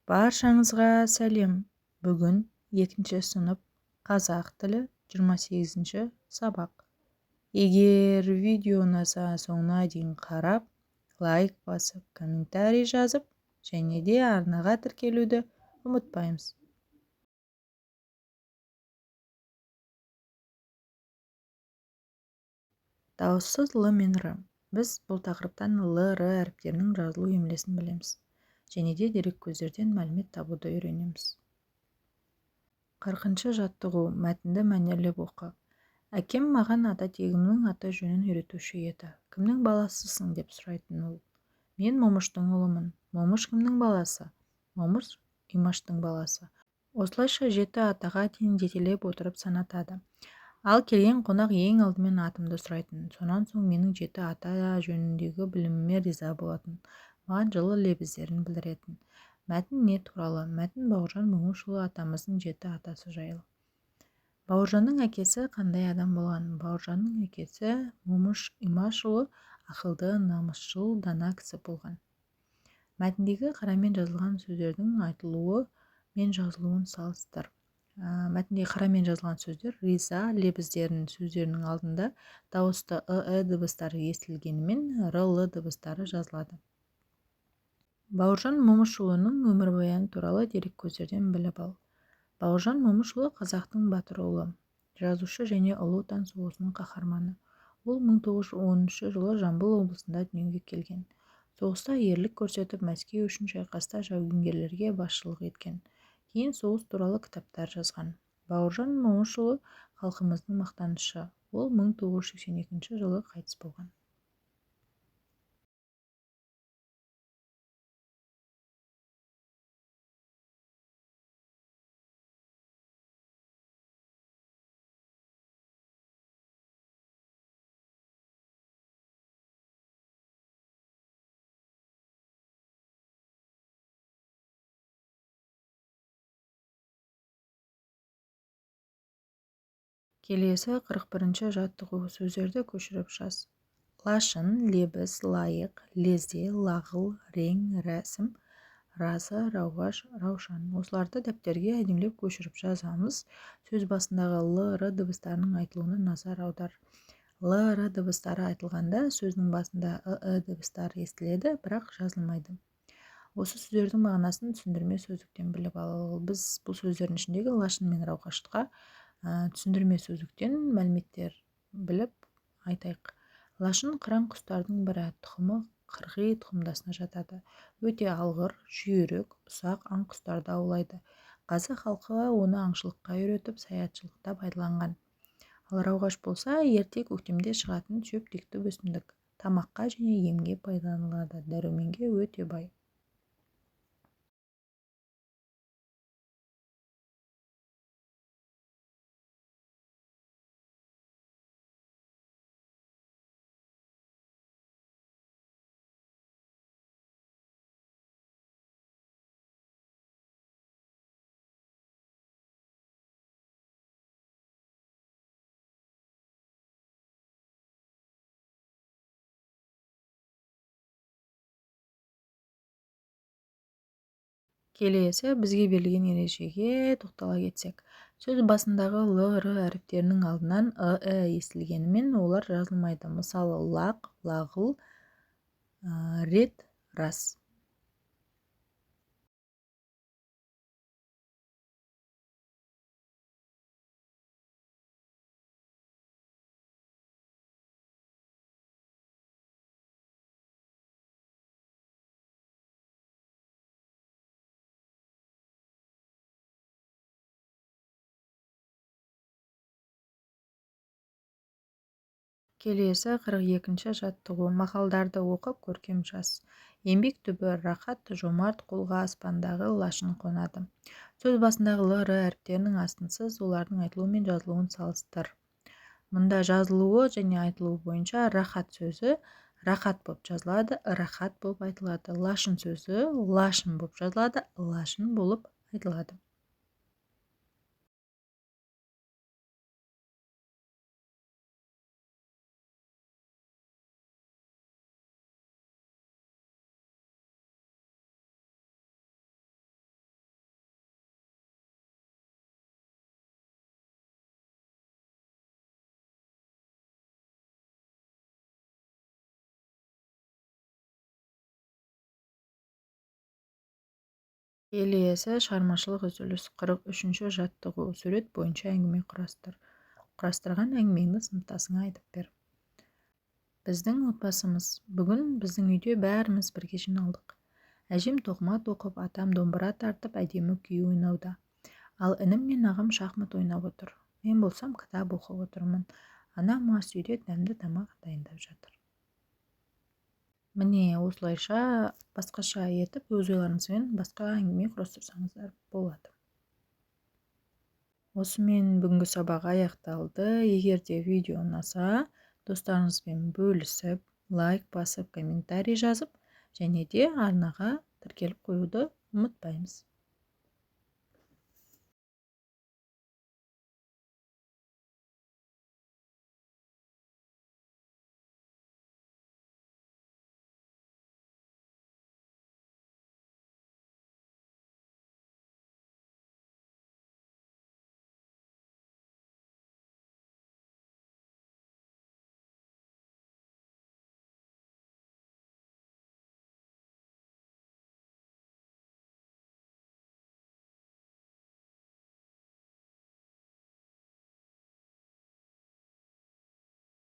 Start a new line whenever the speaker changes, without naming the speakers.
Баршаңызға сәлем. Бүгін 2 сынып қазақ тілі 28-ші сабақ. Егер видео ұнаса соңына дейін қарап, лайк басып, комментарий жазып, және де арнаға тіркелуді ұмытпаймыз. Дауыссыз Л мен Р. Біз бұл тақырыптан Л, Р әріптерінің жазылу емлесін білеміз. Және де дереккөздерден мәлімет табуды үйренеміз. 40-шы жаттығу. Мәтінді мәнерлеп оқы. Әкем маған ата-тегімнің аты-жөнін үйретуші еді. Кімнің баласысың деп сұрайтын ол. Мен Момыштың ұлымын. Момыш кімнің баласы? Момыш Имаштың баласы. Осылайша 7 атаға дейін жетелеп отырып санатады. Ал келген қонақ ең алдымен атымды сұрайтын. Сонан соң менің 7 ата жөніндегі біліміме риза болатын. Маған жылы лебіздерін білдіретін. Мәтін не туралы? Мәтін Бауыржан Момышұлы атамыздың 7 атасы жайлы. Бауыржанның әкесі қандай адам болған? Бауыржанның әкесі Момыш Имашұлы ақылды, намысшыл, дана кісі болған. Мәтіндегі қарамен жазылған сөздердің айтылуы мен жазылуын салыстыр. Мәтіндегі қарамен жазылған сөздер риза, лебіздерін сөздерінің алдында дауысты ы дыбыстары естілгенімен р-л дыбыстары жазылады. Бауыржан Момышұлының өмірбаяны туралы дереккөздерден біліп ал. Бауыржан Момышұлы қазақтың батыр ұлы, жазушы және Ұлы Отан соғысының қаһарманы. Ол 1910 жылы Жамбыл облысында дүниеге келген. Соғыста ерлік көрсетіп, Мәскеу үшін шайқаста жауынгерлерге басшылық еткен. Кейін соғыс туралы кітаптар жазған. Бауыржан Момышұлы халқымыздың мақтанышы. Ол 1982 жылы қайтыс болған. Келесі 41-ші жаттығу. Сөздерді көшіріп жаз. Лашын, лебіз, лайық, лезде, лағыл, рең, рәсім, разы, рауғаш, раушан. Осыларды дәптерге әдемілеп көшіріп жазамыз. Сөз басындағы Л, Р дыбыстарының айтылуына назар аудар. Л, Р дыбыстары айтылғанда сөздің басында дыбыстары естіледі, бірақ жазылмайды. Осы сөздердің мағынасын түсіндірме сөздіктен біліп ал. Біз бұл сөздердің ішіндегі лашын мен рауғашқа түсіндірме сөздіктен мәліметтер біліп айтайық. Лашын қыран құстардың бірі, тұқымы қырғи тұқымдасына жатады. Өте алғыр, жүйрік, ұсақ аң құстарды аулайды. Қазақ халқы оны аңшылыққа үйретіп, саятшылықта пайдаланған. Ал рауғаш болса, ерте көктемде шығатын шөптекті өсімдік. Тамаққа және емге пайдаланылады. Дәруменге өте бай. Келесі бізге берілген ережеге тоқтала кетсек. Сөз басындағы Л, Р әріптерінің алдынан естілгенімен олар жазылмайды. Мысалы, лақ, лағыл, рет, рас. Келесі 42-ші жаттығу. Мақалдарды оқып көркем жаз. Еңбек түбі, рахат, жомарт қолға аспандағы лашын қонады. Сөз басындағы Л, Р әріптерінің астынсыз олардың айтылуы мен жазылуын салыстыр. Мұнда жазылуы және айтылуы бойынша рахат сөзі рахат болып жазылады, рахат болып айтылады. Лашын сөзі лашын болып жазылады, лашын болып айтылады. Келесі шығармашылық үзіліс 43-ші жаттығу. Сурет бойынша әңгіме құрастыр. Құрастырған әңгімеңді сыныптасыңа айтып бер. Біздің отбасымыз. Бүгін біздің үйде бәріміз бірге жиналдық. Әжем тоқыма тоқып, атам домбыра тартып, әдемі күй ойнауда. Ал інім мен ағам шахмат ойнап отыр. Мен болсам кітап оқып отырмын. Анам ас үйде дәмді тамақ дайындап жатыр. Міне, осылайша басқаша етіп өз ойларыңызбен басқа әңгіме құрастырсаңыздар болады. Осымен бүгінгі сабақ аяқталды. Егер де видео ұнаса, достарыңызбен бөлісіп, лайк басып, комментарий жазып, және де арнаға тіркеліп қоюды ұмытпаймыз.